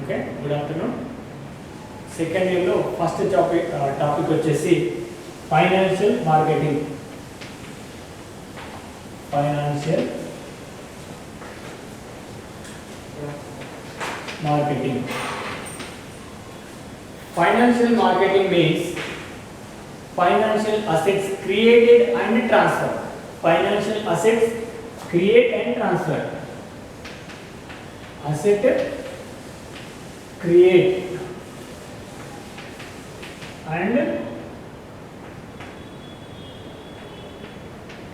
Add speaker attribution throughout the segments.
Speaker 1: Okay, good afternoon. Second ఇయర్లో first topic వచ్చేసి financial marketing. Financial marketing. Financial marketing means financial assets created and transferred. Financial assets create and transfer. Asset create and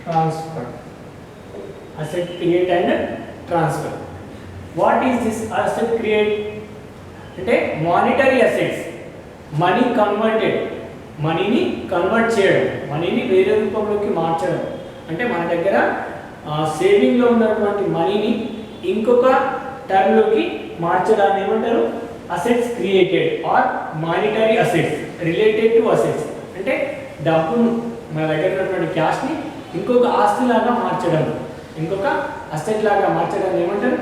Speaker 1: transfer. Asset create and transfer. What is this asset create? అంటే monetary assets, money converted, మనీని convert చేయడం, మనీని వేరే రూపంలోకి మార్చడం. అంటే మన దగ్గర సేవింగ్లో ఉన్నటువంటి మనీని ఇంకొక టర్మ్లోకి మార్చడాన్ని ఏమంటారు? Assets created or monetary assets related to assets. అంటే డబ్బును, మన దగ్గర ఉన్నటువంటి క్యాష్ని ఇంకొక ఆస్తిలాగా మార్చడం, ఇంకొక అసెట్ లాగా మార్చడాన్ని ఏమంటారు?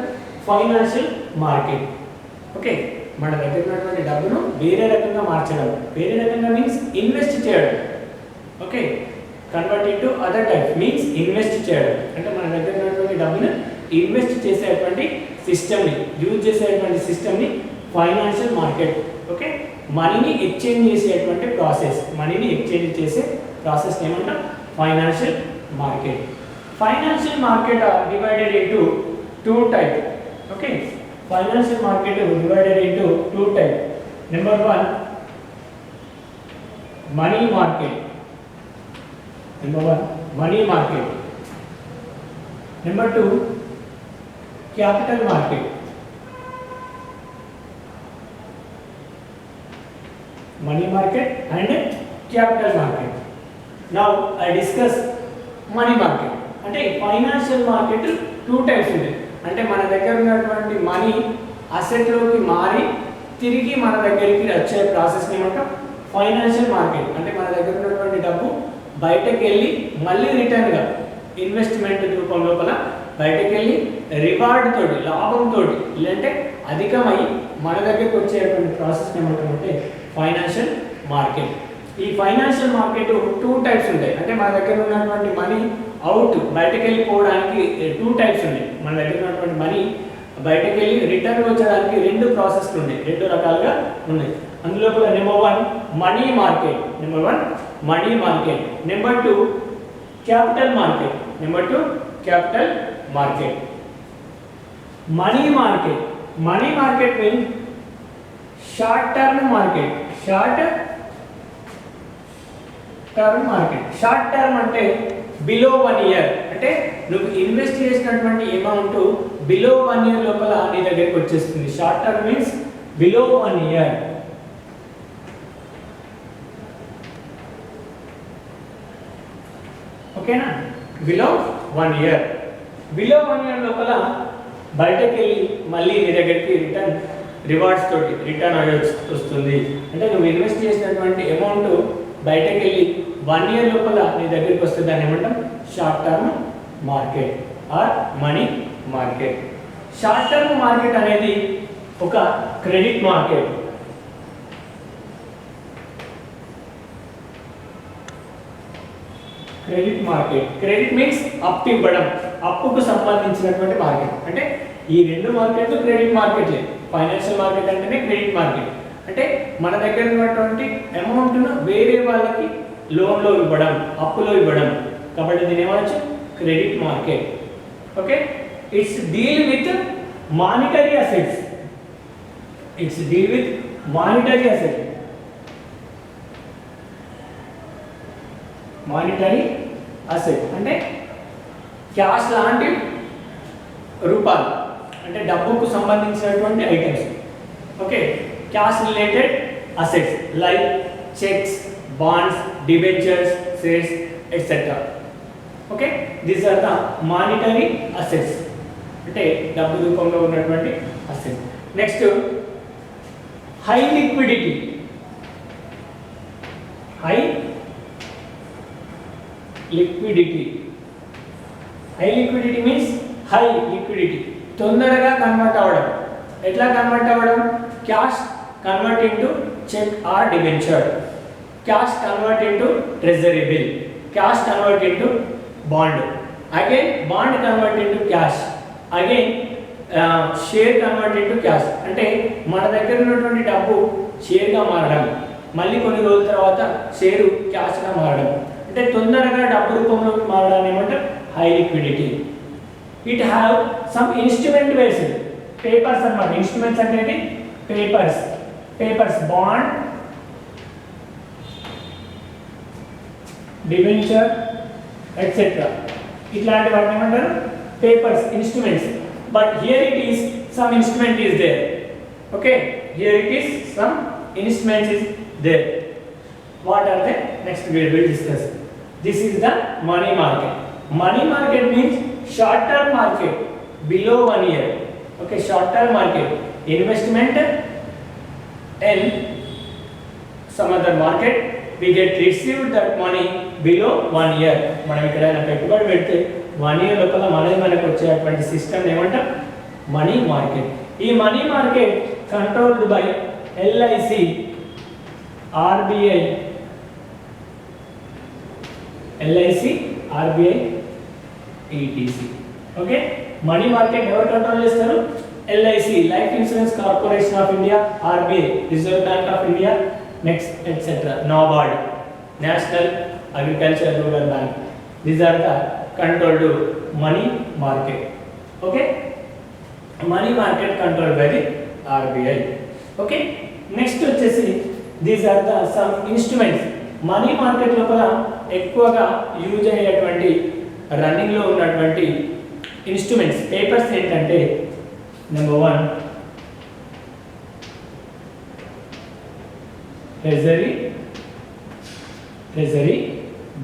Speaker 1: Financial market. ఓకే, మన దగ్గర ఉన్నటువంటి డబ్బును వేరే రకంగా మార్చడం. వేరే రకంగా మీన్స్ ఇన్వెస్ట్ చేయడం. Okay, convert into other type means invest చేయడం. అంటే మన దగ్గర ఉన్నటువంటి డబ్బును ఇన్వెస్ట్ చేసేటువంటి సిస్టమ్ని, యూజ్ చేసేటువంటి సిస్టమ్ని ఫైనాన్షియల్ మార్కెట్. ఓకే, మనీని ఎక్స్చేంజ్ చేసేటువంటి ప్రాసెస్, మనీని ఎక్స్చేంజ్ చేసే ప్రాసెస్ ఏమంటాం? Financial market. Financial market are divided into two type. Okay, financial market is divided into two types. Number one, money market. Number one, money market. Number two, capital market. Money market and capital market. Now I discuss money market. అంటే financial market two types ఉంటాయి. అంటే మన దగ్గర ఉన్నటువంటి money అసెట్లోకి మారి తిరిగి మన దగ్గరికి వచ్చే ప్రాసెస్ని ఏమంటాం? Financial market. అంటే మన దగ్గర ఉన్నటువంటి డబ్బు బయటకు వెళ్ళి మళ్ళీ రిటర్న్గా ఇన్వెస్ట్మెంట్ రూపం లోపల బయటకు వెళ్ళి రివార్డ్ తోటి, లాభంతో, లేదంటే అధికమై మన దగ్గరికి వచ్చేటువంటి ప్రాసెస్ని ఏమంటామంటే ఫైనాన్షియల్ మార్కెట్. ఈ ఫైనాన్షియల్ మార్కెట్ టూ టైప్స్ ఉంటాయి. అంటే మన దగ్గర ఉన్నటువంటి మనీ అవుట్, బయటకు వెళ్ళిపోవడానికి టూ టైప్స్ ఉన్నాయి. మన దగ్గర ఉన్నటువంటి మనీ బయటకు వెళ్ళి రిటర్న్ వచ్చడానికి రెండు ప్రాసెస్లు ఉన్నాయి, రెండు రకాలుగా ఉన్నాయి. అందులో కూడా number one money market. Number one money market. Number two capital market. Number two capital market. Money market. Money market means short term market. Short term market. Short term అంటే బిలో 1 year. అంటే నువ్వు invest చేసినటువంటి amount below 1 year లోపల నీ దగ్గరికి వచ్చేస్తుంది. Short term means below 1 year. ఓకేనా? Below 1 year. Below 1 year లోపల బయటకు వెళ్ళి మళ్ళీ నీ దగ్గరికి రిటర్న్ రివార్డ్స్ తోటి రిటర్న్ వస్తుంది. అంటే నువ్వు ఇన్వెస్ట్ చేసినటువంటి అమౌంట్ బయటకు వెళ్ళి 1 year లోపల నీ దగ్గరికి వస్తే దాన్ని ఏమంటాం? Short term market or money market. Short term market అనేది ఒక credit market. Credit market. Credit means అప్పు ఇవ్వడం, అప్పుకు సంబంధించినటువంటి మార్కెట్. అంటే ఈ రెండు మార్కెట్లు క్రెడిట్ మార్కెట్లే. ఫైనాన్షియల్ మార్కెట్ అంటేనే క్రెడిట్ మార్కెట్. అంటే మన దగ్గర ఉన్నటువంటి అమౌంట్ను వేరే వాళ్ళకి లోన్లో ఇవ్వడం, అప్పులో ఇవ్వడం. కాబట్టి దీని ఏమనొచ్చు? Credit market. Okay, it's deal with monetary assets. It's deal with monetary asset. Monetary asset అంటే క్యాష్ లాంటి రూపాలు, అంటే డబ్బుకు సంబంధించినటువంటి items. Okay, cash related assets like cheques, bonds, debentures, shares, etc. Okay, these are the monetary assets. అంటే డబ్బు రూపంలో ఉన్నటువంటి assets. Next high liquidity. High liquidity. High liquidity means high liquidity, తొందరగా కన్వర్ట్ అవ్వడం. ఎట్లా కన్వర్ట్ అవ్వడం? cash convert into check or debenture, cash convert into treasury bill, cash convert into bond, again bond convert into cash, again share convert into cash. అంటే మన దగ్గర ఉన్నటువంటి డబ్బు షేర్గా మారడం, మళ్ళీ కొన్ని రోజుల తర్వాత షేరు క్యాష్గా మారడం, అంటే తొందరగా డబ్బు రూపంలోకి మారడాన్ని ఏమంటారు high liquidity. It have some instrument based papers అన్నమాట. ఇన్స్ట్రుమెంట్స్ అంటే పేపర్స్ బాండ్, డిబెంచర్ ఎట్సెట్రా, ఇట్లాంటి వాటిని ఏమంటారు papers, instruments. But here it is some instrument is there. Okay, here it is some instruments is there. What are they? Next we will discuss. This is the money market. Money market means short term market below 1 year. Okay, short term market, investment and some other market, we get received that money below 1 year. మనం ఎక్కడైనా పెట్టుబడి పెడితే 1 year లోపల మనకు వచ్చేటువంటి system ఏమంటాం money market. ఈ money market controlled by LIC, RBI, ETC. Okay, money market ఎవరు కంట్రోల్ చేస్తారు? LIC, life insurance corporation of India, RBI, reserve bank of India, next etcetera, NABARD, national agriculture rural bank. These are the controlled money market. Okay, money market controlled by the RBI. Okay, next వచ్చేసి these are the some instruments. Money market లోపల ఎక్కువగా use అయ్యేటువంటి running లో ఉన్నటువంటి instruments, papers ఏంటంటే number 1 treasury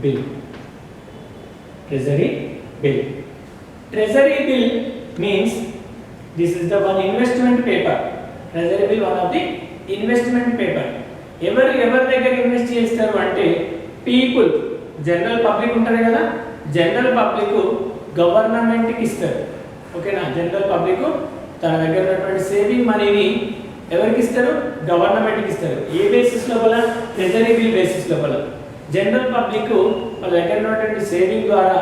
Speaker 1: bill. Treasury bill. Treasury bill means this is the one investment paper. Treasury bill one of the investment paper. ఎవరి దగ్గర invest చేస్తారు అంటే పీపుల్, జనరల్ పబ్లిక్ ఉంటారు కదా, జనరల్ పబ్లిక్ గవర్నమెంట్కి ఇస్తారు. ఓకేనా, జనరల్ పబ్లిక్ తన దగ్గర ఉన్నటువంటి సేవింగ్ మనీని ఎవరికి ఇస్తారు? గవర్నమెంట్కి ఇస్తారు. ఏ బేసిస్ లోపల? ట్రెజరీ బిల్ బేసిస్ లోపల. జనరల్ పబ్లిక్ వాళ్ళ దగ్గర ఉన్నటువంటి సేవింగ్ ద్వారా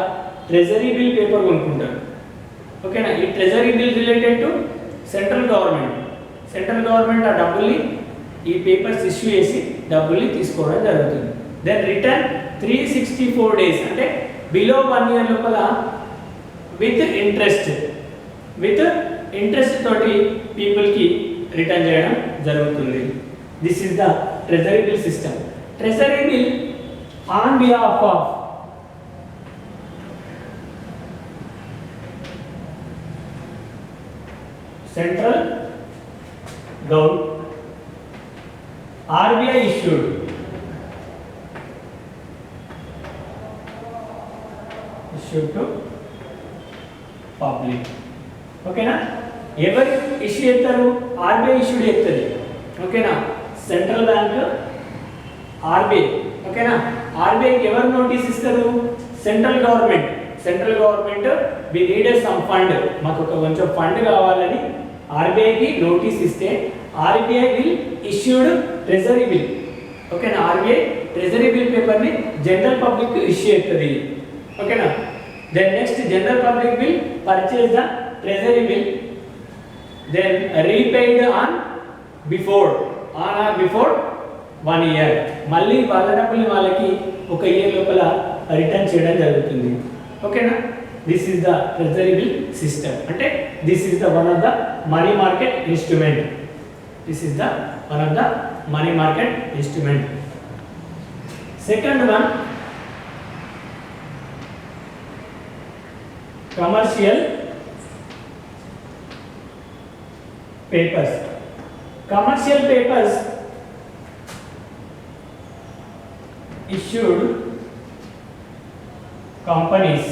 Speaker 1: ట్రెజరీ బిల్ పేపర్ కొనుక్కుంటారు. ఓకేనా, ఈ treasury bill related to central government. Central government ఆ డబ్బుల్ని ఈ పేపర్స్ ఇష్యూ చేసి డబ్బుల్ని తీసుకోవడం జరుగుతుంది. దెన్ రిటర్న్ 364 days, అంటే బిలో 1 year లోపల విత్ ఇంట్రెస్ట్ తోటి పీపుల్కి రిటర్న్ చేయడం జరుగుతుంది. This is the treasury bill system. Treasury bill on behalf of central government, RBI issued to public. ఓకేనా, ఎవరు ఇష్యూ చేస్తారు? ఆర్బీఐ ఇష్యూ చేస్తుంది. ఓకేనా, సెంట్రల్ బ్యాంక్, ఆర్బీఐ. ఓకేనా, ఆర్బీఐకి ఎవరు నోటీస్ ఇస్తారు? Central government. We needed some fund, మాకు ఒక కొంచెం ఫండ్ కావాలని ఆర్బీఐకి నోటీస్ ఇస్తే RBI will issued treasury bill. ఓకేనా, ఆర్బీఐ ట్రెజరీ బిల్ పేపర్ని జనరల్ పబ్లిక్ ఇష్యూ అవుతుంది. ఓకేనా, then next general public will purchase the treasury bill, then repaid on before 1 year. మళ్ళీ వాళ్ళ డబ్బులు వాళ్ళకి 1 year లోపల రిటర్న్ చేయడం జరుగుతుంది. ఓకేనా, this is the treasury bill system. అంటే this is the one of the money market instrument. Second one commercial papers. Commercial papers issued companies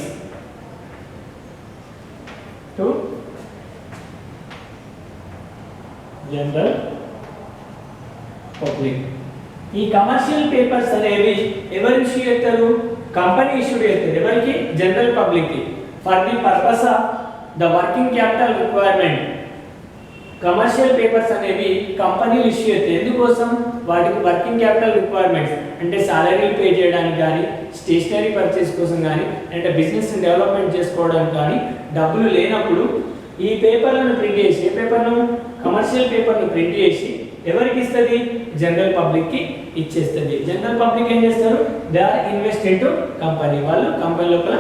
Speaker 1: to general public. ఈ కమర్షియల్ పేపర్స్ అనేవి ఎవరు ఇష్యూ చేస్తారు? Company issue చేస్తారు. ఎవరికి? General public కి. For the purpose of the working capital requirement commercial papers అనేవి కంపెనీలు issue అవుతాయి. ఎందుకోసం? వాటికి వర్కింగ్ క్యాపిటల్ రిక్వైర్మెంట్స్ అంటే సాలరీలు పే చేయడానికి కానీ, స్టేషనరీ పర్చేస్ కోసం కానీ, అంటే బిజినెస్ డెవలప్మెంట్ చేసుకోవడానికి కానీ డబ్బులు లేనప్పుడు ఈ పేపర్లను ప్రింట్ చేసి, ఏ పేపర్ను? కమర్షియల్ పేపర్ను ప్రింట్ చేసి ఎవరికి ఇస్తుంది? జనరల్ పబ్లిక్కి ఇచ్చేస్తుంది. జనరల్ పబ్లిక్ ఏం చేస్తారు? They are invest into company. వాళ్ళు కంపెనీ లోపల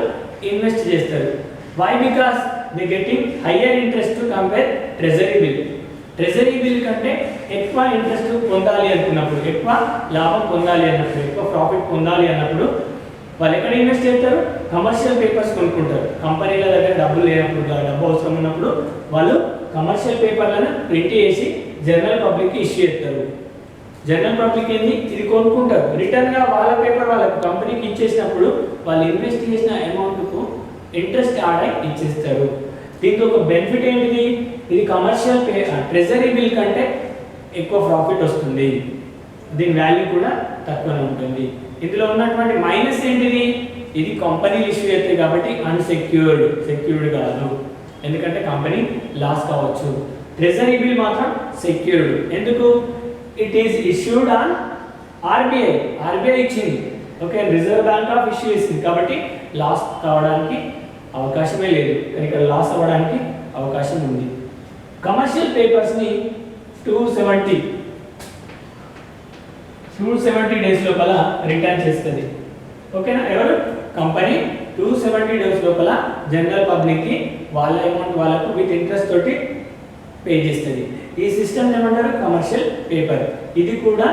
Speaker 1: ఇన్వెస్ట్ చేస్తారు. Why? Because they getting higher interest to compare treasury bill. Treasury bill కంటే ఎక్కువ ఇంట్రెస్ట్ పొందాలి అనుకున్నప్పుడు, ఎక్కువ లాభం పొందాలి అన్నప్పుడు, ఎక్కువ ప్రాఫిట్ పొందాలి అన్నప్పుడు వాళ్ళు ఎక్కడ ఇన్వెస్ట్ చేస్తారు? కమర్షియల్ పేపర్స్ కొనుక్కుంటారు. కంపెనీల దగ్గర డబ్బులు లేనప్పుడు, డబ్బు అవసరం ఉన్నప్పుడు వాళ్ళు కమర్షియల్ పేపర్లను ప్రింట్ చేసి జనరల్ పబ్లిక్కి ఇష్యూ చేస్తారు. జనరల్ పబ్లిక్ ఏంది? ఇది కొనుక్కుంటారు. రిటర్న్గా వాళ్ళ పేపర్ వాళ్ళకి కంపెనీకి ఇచ్చేసినప్పుడు వాళ్ళు ఇన్వెస్ట్ చేసిన అమౌంట్కు ఇంట్రెస్ట్ యాడ్ అయి ఇచ్చేస్తారు. దీంతో ఒక బెనిఫిట్ ఏంటిది? ఇది కమర్షియల్ ట్రెజరీ బిల్ కంటే ఎక్కువ ప్రాఫిట్ వస్తుంది. దీని వాల్యూ కూడా తక్కువనే ఉంటుంది. ఇందులో ఉన్నటువంటి మైనస్ ఏంటిది? ఇది కంపెనీలు ఇష్యూ అవుతాయి కాబట్టి సెక్యూర్డ్ కాదు. ఎందుకంటే కంపెనీ లాస్ కావచ్చు. ట్రెజరీ బిల్ మాత్రం సెక్యూర్డ్. ఎందుకు? It is issued on RBI. RBI ఇచ్చింది. Okay, reserve bank of issue ఇస్తుంది కాబట్టి లాస్ కావడానికి అవకాశమే లేదు. కానీ ఇక్కడ లాస్ అవ్వడానికి అవకాశం ఉంది. కమర్షియల్ పేపర్స్ని 270 డేస్ లోపల రిటర్న్ చేస్తుంది. ఓకేనా? ఎవరు? కంపెనీ 270 డేస్ లోపల జనరల్ పబ్లిక్కి వాళ్ళ అమౌంట్ వాళ్ళకు విత్ ఇంట్రెస్ట్ తోటి పే చేస్తుంది. ఈ సిస్టమ్ ఏమంటారు? Commercial paper. ఇది కూడా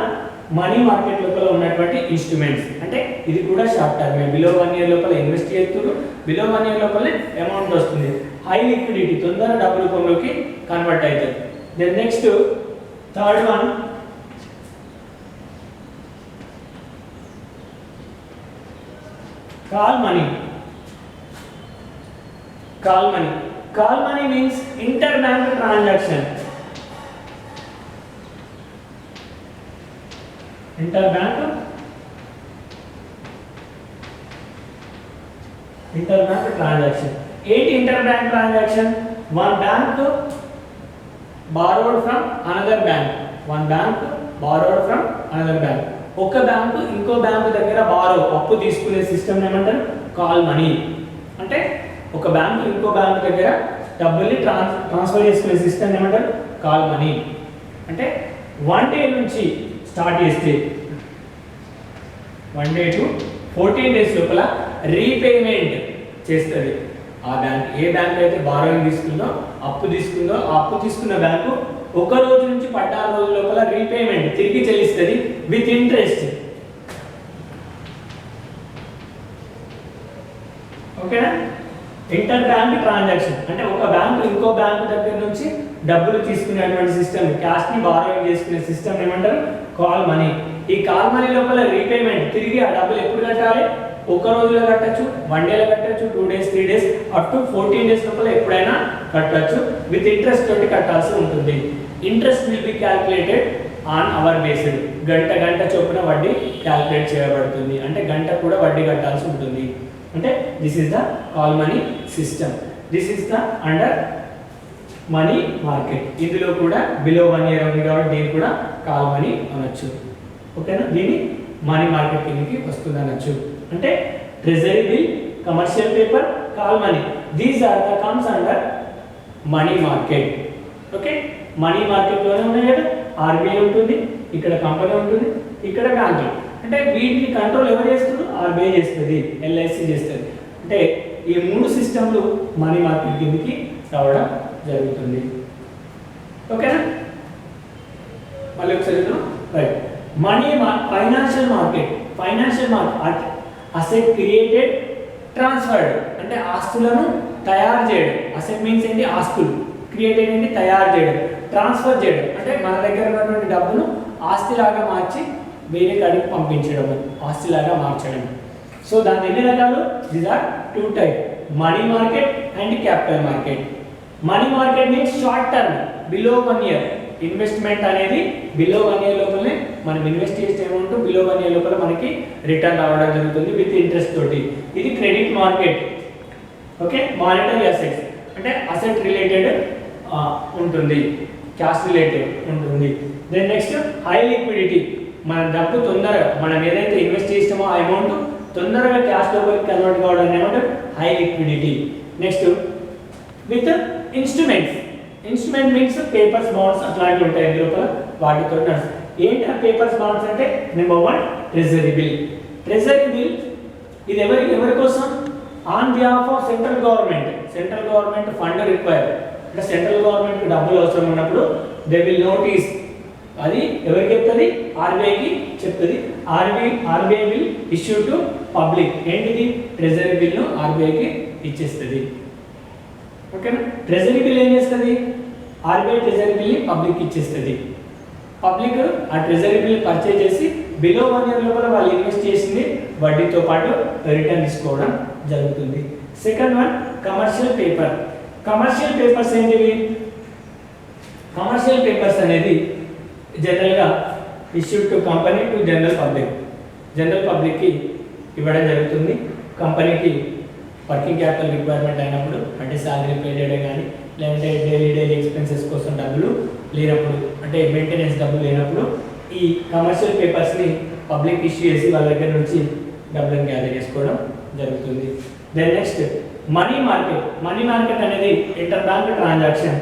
Speaker 1: మనీ మార్కెట్ లోపల ఉన్నటువంటి ఇన్స్ట్రుమెంట్స్. అంటే ఇది కూడా షార్ట్ టర్మ్, బిలో 1 ఇయర్ లోపల ఇన్వెస్ట్ చేస్తారు. బిలో 1 ఇయర్ లోపల అమౌంట్ వస్తుంది. హై లిక్విడిటీ, తొందర డబ్బు రూపంలోకి కన్వర్ట్ అవుతుంది. Then next third one, call money. Call money means interbank transaction. Interbank transaction. 8 interbank transaction. One bank borrowed from another bank. ఒక bank ఇంకో బ్యాంకు దగ్గర అప్పు తీసుకునే సిస్టమ్ ఏమంటారు? Call money. అంటే ఒక బ్యాంకు ఇంకో బ్యాంకు దగ్గర డబ్బుల్ని ట్రాన్స్ఫర్ చేసుకునే సిస్టమ్ ఏమంటారు? Call money. అంటే 1 డే నుంచి స్టార్ట్ చేస్తే 1 డే టు 14 డేస్ లోపల రీపేమెంట్ చేస్తుంది. ఆ బ్యాంక్ ఏ బ్యాంక్ అయితే బారోయింగ్ తీసుకుందో, అప్పు తీసుకుందో, ఆ అప్పు తీసుకున్న బ్యాంకు 1 రోజు నుంచి 14 రోజుల లోపల రీపేమెంట్ తిరిగి చెల్లిస్తుంది విత్ ఇంట్రెస్ట్. ఓకేనా? ఇంటర్ బ్యాంక్ ట్రాన్సాక్షన్ అంటే ఒక బ్యాంకు ఇంకో బ్యాంకు దగ్గర నుంచి డబ్బులు తీసుకునేటువంటి సిస్టమ్, క్యాష్ ని బారోయింగ్ చేసుకునే సిస్టమ్ ఏమంటారు? Call money. ఈ కాల్ మనీ లోపల రీపేమెంట్ తిరిగి ఆ డబ్బులు ఎప్పుడు కట్టాలి? 1 రోజులో కట్టచ్చు, 1 డేలో కట్టచ్చు, 2 days, 3 days, up to 14 days లోపల ఎప్పుడైనా కట్టచ్చు. విత్ ఇంట్రెస్ట్ తోటి కట్టాల్సి ఉంటుంది. Interest will be calculated on hour based. గంట చొప్పున వడ్డీ క్యాల్కులేట్ చేయబడుతుంది. అంటే గంట కూడా వడ్డీ కట్టాల్సి ఉంటుంది. అంటే this is the call money system. This is the under money market. ఇందులో కూడా బిలో 1 ఇయర్ ఉంది కాబట్టి దీన్ని కూడా కాల్ మనీ అనొచ్చు. ఓకేనా? దీన్ని మనీ మార్కెట్ కిందకి వస్తుంది అనొచ్చు. అంటే treasury bill, commercial paper, call money, these are the comes under money market. Okay, money మార్కెట్లోనే ఉన్నాయి కదా. ఆర్బీఐ ఉంటుంది, ఇక్కడ కంపెనీ ఉంటుంది, ఇక్కడ బ్యాంకులు. అంటే వీటిని కంట్రోల్ ఎవరు చేస్తారు? ఆర్బీఐ చేస్తుంది, ఎల్ఐసి చేస్తుంది. అంటే ఈ 3 సిస్టమ్లు మనీ మార్కెట్ కిందకి రావడం జరుగుతుంది. ఓకేనా? మళ్ళీ ఒకసారి right. Money financial market asset created transferred అంటే ఆస్తులను తయారు చేయడం. అసెట్ మీన్స్ ఏంటి? ఆస్తులు. క్రియేటెడ్ ఏంటి? తయారు చేయడం. ట్రాన్స్ఫర్ చేయడం అంటే మన దగ్గర ఉన్నటువంటి డబ్బును ఆస్తిలాగా మార్చి వేరే కాడికి పంపించడం, ఆస్తిలాగా మార్చడం. సో దాని ఎన్ని రకాలు? These are 2 type, money market and capital market. Money market means short term, below 1 year. Investment అనేది బిలో 1 ఇయర్ లోపలనే మనం ఇన్వెస్ట్ చేసే అమౌంట్ బిలో 1 ఇయర్ లోపల మనకి రిటర్న్ రావడం జరుగుతుంది విత్ ఇంట్రెస్ట్ తోటి. ఇది credit market. Okay, monetary assets అంటే అసెట్ రిలేటెడ్ ఉంటుంది. క్యాష్ రిలేటెడ్ ఉంటుంది. దెన్ నెక్స్ట్ హై లిక్విడిటీ, మన డబ్బు తొందరగా మనం ఏదైతే ఇన్వెస్ట్ చేసామో ఆ అమౌంట్ తొందరగా క్యాష్ లోపలికి కన్వర్ట్ కావడం ఏమంటారు high liquidity. Next with instruments, instrument means papers bonds అట్లాంటివి ఉంటాయి ఇందులో వాటితో ఏంటి ఆ పేపర్స్ బాండ్స్ అంటే number 1 treasury bill. Treasury bill ఇది ఎవరి కోసం on behalf of central government fund require అంటే సెంట్రల్ గవర్నమెంట్ డబ్బులు అవసరం ఉన్నప్పుడు దే విల్ నోటీస్, అది ఎవరికి చెప్తుంది ఆర్బీఐకి చెప్తుంది. RBI will issue to public, ఏంటిది ట్రెజరీ బిల్ను ఆర్బీఐకి ఇచ్చేస్తుంది. ఓకేనా, ట్రెజరీ బిల్ ఏం చేస్తుంది ఆర్బీఐ ట్రెజరీ బిల్ని పబ్లిక్ ఇచ్చేస్తుంది. పబ్లిక్ ఆ ట్రెజరీ బిల్ పర్చేజ్ చేసి బిలో 1 ఇయర్ లోపల వాళ్ళు ఇన్వెస్ట్ చేసింది వడ్డీతో పాటు రిటర్న్ తీసుకోవడం జరుగుతుంది. Second one commercial paper. Commercial papers ఏంటివి, కమర్షియల్ పేపర్స్ అనేది జనరల్గా issued to company to general పబ్లిక్కి ఇవ్వడం జరుగుతుంది. కంపెనీకి వర్కింగ్ క్యాపిటల్ రిక్వైర్మెంట్ అయినప్పుడు అంటే శాలరీ పేరియడ్ కానీ లేదంటే డైలీ ఎక్స్పెన్సెస్ కోసం డబ్బులు లేనప్పుడు అంటే మెయింటెనెన్స్ డబ్బులు లేనప్పుడు ఈ కమర్షియల్ పేపర్స్ని పబ్లిక్ ఇష్యూ చేసి వాళ్ళ దగ్గర నుంచి డబ్బులను గ్యాదర్ చేసుకోవడం జరుగుతుంది. దెన్ నెక్స్ట్ మనీ మార్కెట్ అనేది inter bank transaction.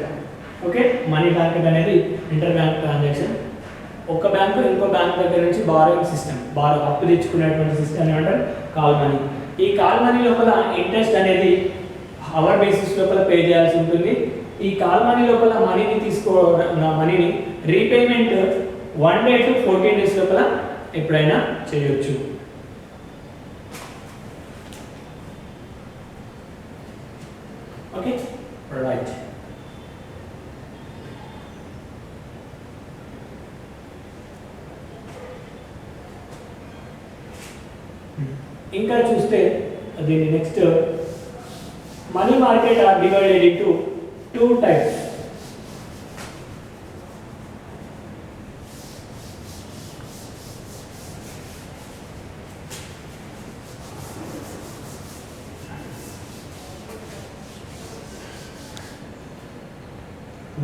Speaker 1: Okay, money market అనేది ఇంటర్ బ్యాంక్ ట్రాన్సాక్షన్. ఒక బ్యాంకు ఇంకో బ్యాంక్ దగ్గర నుంచి బారోయింగ్ సిస్టమ్, అప్పు తెచ్చుకునేటువంటి సిస్టమ్ ఏమంటారు కాల్ మనీ. ఈ కాల్ మనీ లోపల ఇంట్రెస్ట్ అనేది అవర్ బేసిస్ లోపల పే చేయాల్సి ఉంటుంది. ఈ కాల్ మనీ లోపల మనీని రీపేమెంట్ 1 day to 14 days లోపల ఎప్పుడైనా చేయొచ్చు. Okay right. ఇంకా చూస్తే దీని next money market are divided into 2 types.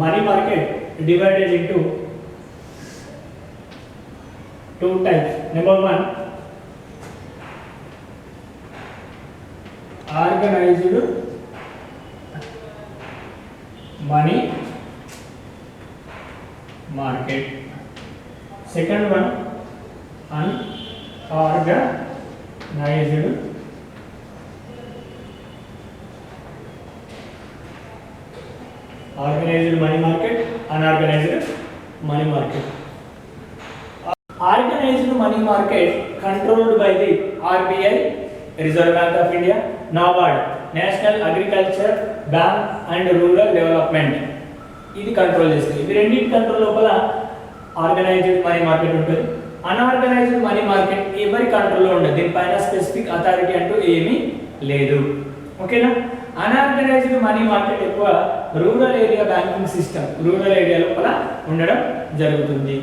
Speaker 1: Money market divided into 2 types. Number 1, organized money market. Second one, unorganized money market, unorganized money market. Organized money market controlled by the RBI, Reserve Bank of India, NABARD, National Agriculture Bank and Rural Development. ఇది control చేస్తుంది. ఇవి రెండింటి control లోపల organised money market ఉంటుంది. Unorganised money market ఎవరి కంట్రోల్లో ఉండదు, దీనిపైన స్పెసిఫిక్ అథారిటీ అంటూ ఏమీ లేదు. ఓకేనా, అన్ఆర్గనైజ్డ్ మనీ మార్కెట్ ఎక్కువ rural area banking system, rural area లోపల ఉండడం జరుగుతుంది.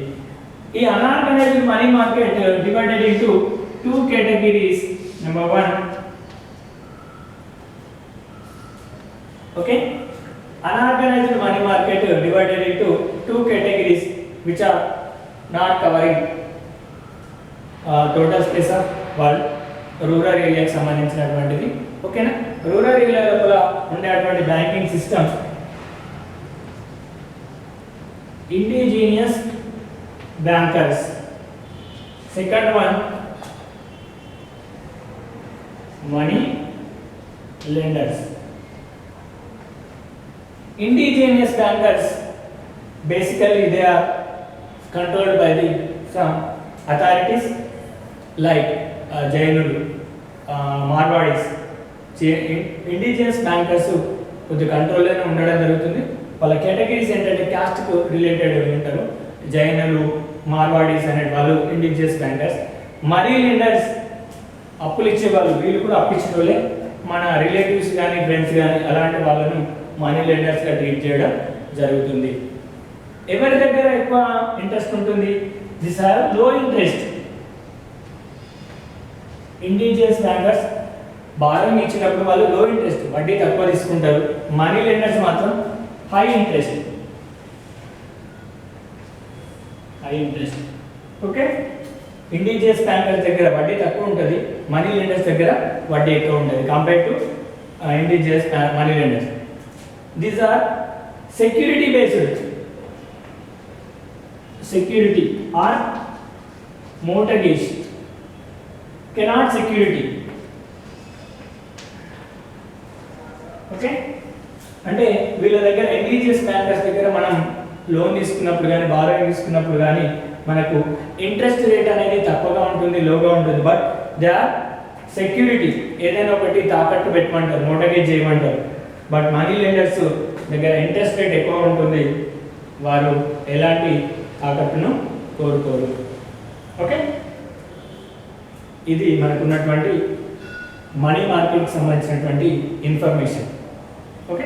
Speaker 1: ఈ unorganised money market divided into 2 categories. Number 1, okay, unorganized money market divided into 2 categories which are not covering total space of world. Rural ఏరియాకి సంబంధించినటువంటిది. ఓకేనా, rural area లోపల ఉండేటువంటి banking system indigenous bankers. Second one money lenders. Indigenous bankers basically they are controlled by some authorities like Jainulu, Marwadis. Indigenous bankers కొద్ది కంట్రోల్లోనే ఉండడం జరుగుతుంది. వాళ్ళ categories ఏంటంటే క్యాస్ట్కు రిలేటెడ్ ఉంటారు. జైనులు, మార్వాడీస్ అనే వాళ్ళు ఇండిజియస్ బ్యాంకర్స్. మనీ లెండర్స్ అప్పులు ఇచ్చే వాళ్ళు, వీళ్ళు కూడా అప్పు ఇచ్చే వాళ్ళే. మన రిలేటివ్స్ కానీ ఫ్రెండ్స్ కానీ అలాంటి వాళ్ళను మనీ లెండర్స్గా ట్రీట్ చేయడం జరుగుతుంది. ఎవరి దగ్గర ఎక్కువ ఇంట్రెస్ట్ ఉంటుంది, దిస్ ఆర్ లో ఇంట్రెస్ట్. ఇండిజియస్ బ్యాంకర్స్ బారోయింగ్ ఇచ్చినప్పుడు వాళ్ళు లో ఇంట్రెస్ట్, వడ్డీ తక్కువ తీసుకుంటారు. మనీ లెండర్స్ మాత్రం high interest. High interest. Okay, indigenous bankers దగ్గర వడ్డీ తక్కువ ఉంటుంది, మనీ లెండర్స్ దగ్గర వడ్డీ ఎక్కువ ఉంటుంది compare to indigenous money lenders. These are security based, security or mortgage, cannot security. Okay, అంటే వీళ్ళ దగ్గర ఇండిజియస్ బ్యాంకర్స్ దగ్గర మనం లోన్ తీసుకున్నప్పుడు కానీ బారోయింగ్ తీసుకున్నప్పుడు కానీ మనకు ఇంట్రెస్ట్ రేట్ అనేది తక్కువగా ఉంటుంది, లోగా ఉంటుంది. బట్ దే ఆర్ సెక్యూరిటీ, ఏదైనా ఒకటి తాకట్టు పెట్టమంటారు, మోటగేజ్ చేయమంటారు. బట్ మనీ లెండర్స్ దగ్గర ఇంట్రెస్ట్ రేట్ ఎక్కువ ఉంటుంది, వారు ఎలాంటి తాకట్టును కోరుకోరు. ఓకే, ఇది మనకున్నటువంటి మనీ మార్కెట్కి సంబంధించినటువంటి ఇన్ఫర్మేషన్. ఓకే.